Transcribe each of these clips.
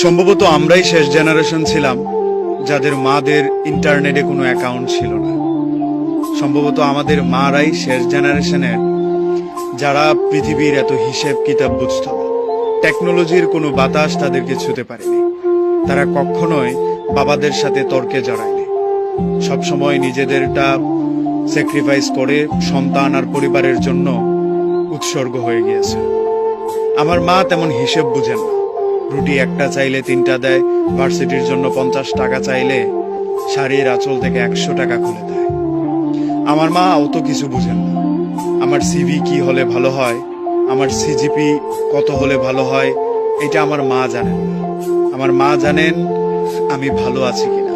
সম্ভবত আমরাই শেষ জেনারেশন ছিলাম যাদের মাদের ইন্টারনেটে কোনো অ্যাকাউন্ট ছিল না। সম্ভবত আমাদের মারাই শেষ জেনারেশনের যারা পৃথিবীর এত হিসেব কিতাব বুঝত না। টেকনোলজির কোনো বাতাস তাদেরকে ছুতে পারেনি। তারা কখনোই বাবাদের সাথে তর্কে জড়ায়নি। সবসময় নিজেদেরটা স্যাক্রিফাইস করে সন্তান আর পরিবারের জন্য উৎসর্গ হয়ে গিয়েছে। আমার মা তেমন হিসেব বুঝেন না। রুটি একটা চাইলে 3টা দেয়, ভার্সিটির জন্য 50 টাকা চাইলে শাড়ির আঁচল থেকে 100 টাকা খুলে দেয়। আমার মা অত কিছু বুঝেন না। আমার সিভি কি হলে ভালো হয়, আমার সিজিপি কত হলে ভালো হয়, এটা আমার মা জানেন না। আমার মা জানেন আমি ভালো আছি কিনা,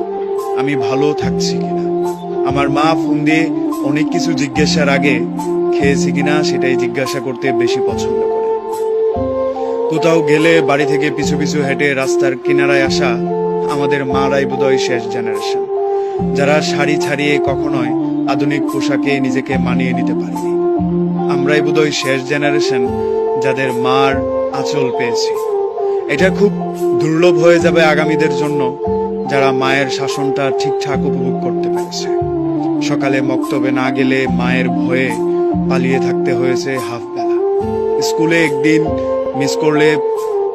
আমি ভালো থাকছি কিনা। আমার মা ফোন দিয়ে অনেক কিছু জিজ্ঞাসার আগে খেয়েছি কিনা সেটাই জিজ্ঞাসা করতে বেশি পছন্দ করে। কোথাও গেলে বাড়ি থেকে পিছু পিছু হেঁটে রাস্তার কিনারায় আসা আমাদের মারাই বোধহয় শেষ জেনারেশন, যারা শাড়ি ছাড়িয়ে কখনোই আধুনিক পোশাকে নিজেকে মানিয়ে নিতে পারেনি। আমরাই বোধহয় শেষ জেনারেশন যাদের মার আঁচল পেয়েছি। এটা খুব দুর্লভ হয়ে যাবে আগামীদের জন্য, যারা মায়ের শাসনটা ঠিকঠাক উপভোগ করতে পেরেছে। সকালে মক্তবে না গেলে মায়ের ভয়ে পালিয়ে থাকতে হয়েছে হাফ বেলা। স্কুলে একদিন মিস করলে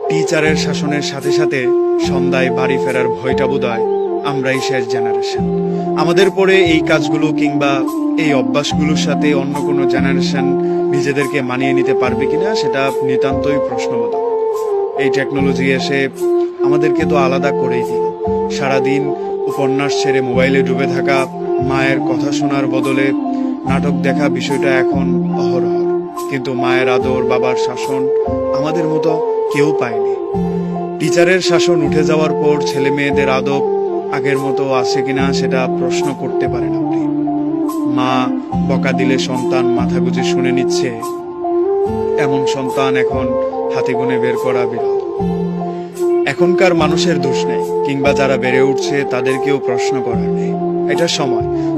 টিচারের শাসনের সাথে সাথে সন্ধ্যায় বাড়ি ফেরার ভয়টা বোধহয় আমরাই শেষ জেনারেশন। আমাদের পরে এই কাজগুলো কিংবা এই অভ্যাসগুলোর সাথে অন্য কোনো জেনারেশন নিজেদেরকে মানিয়ে নিতে পারবে কিনা সেটা নিতান্তই প্রশ্নবোধক। এই টেকনোলজি এসে আমাদেরকে তো আলাদা করেই দিল। সারাদিন উপন্যাস ছেড়ে মোবাইলে ডুবে থাকা, মায়ের কথা শোনার বদলে নাটক দেখা বিষয়টা এখন অহরহ। কিন্তু মায়ের আদর, বাবার শাসন আমাদের মতো কেউ পায়নি। টিচারের শাসন উঠে যাওয়ার পর ছেলে মেয়েদের আদব আগের মতো আছে কিনা সেটা প্রশ্ন করতে পারেন আপনি। মা বকা দিলে সন্তান মাথা গুঁজে শুনে নিচ্ছে, এমন সন্তান এখন হাতে গুনে বের করা বিরল। এখনকার মানুষের দোষ নেই, কিংবা যারা বেড়ে উঠছে তাদেরকেও প্রশ্ন করার নেই। এটা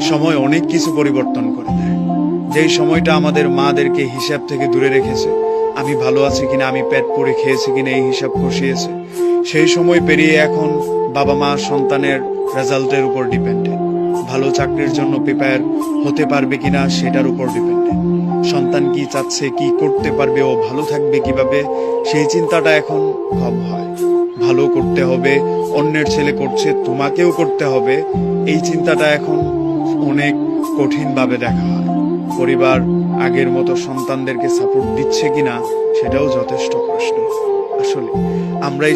সময় অনেক কিছু পরিবর্তন করে দেয়। যেই সময়টা আমাদের মাদেরকে হিসাব থেকে দূরে রেখেছে, আমি ভালো আছি কিনা, আমি পেট পরে খেয়েছি কিনা এই হিসাব কষিয়েছে, সেই সময় পেরিয়ে এখন বাবা মা সন্তানের রেজাল্টের উপর ডিপেন্ডেন্ট। ভালো চাকরির জন্য প্রিপেয়ার হতে পারবে কিনা সেটার উপর ডিপেন্ডেন্ট। সন্তান কি চাচ্ছে, কি করতে পারবে, ও ভালো থাকবে কিভাবে, সেই চিন্তাটা এখন কম হয়। ভালো করতে হবে, অন্যের ছেলে করছে তোমাকেও করতে হবে, এই চিন্তাটা এখন অনেক কঠিনভাবে দেখা হয়। পরিবার আগের মতো সন্তানদেরকে সাপোর্ট দিচ্ছে কিনা সেটাও যথেষ্ট প্রশ্ন। আসলে আমরাই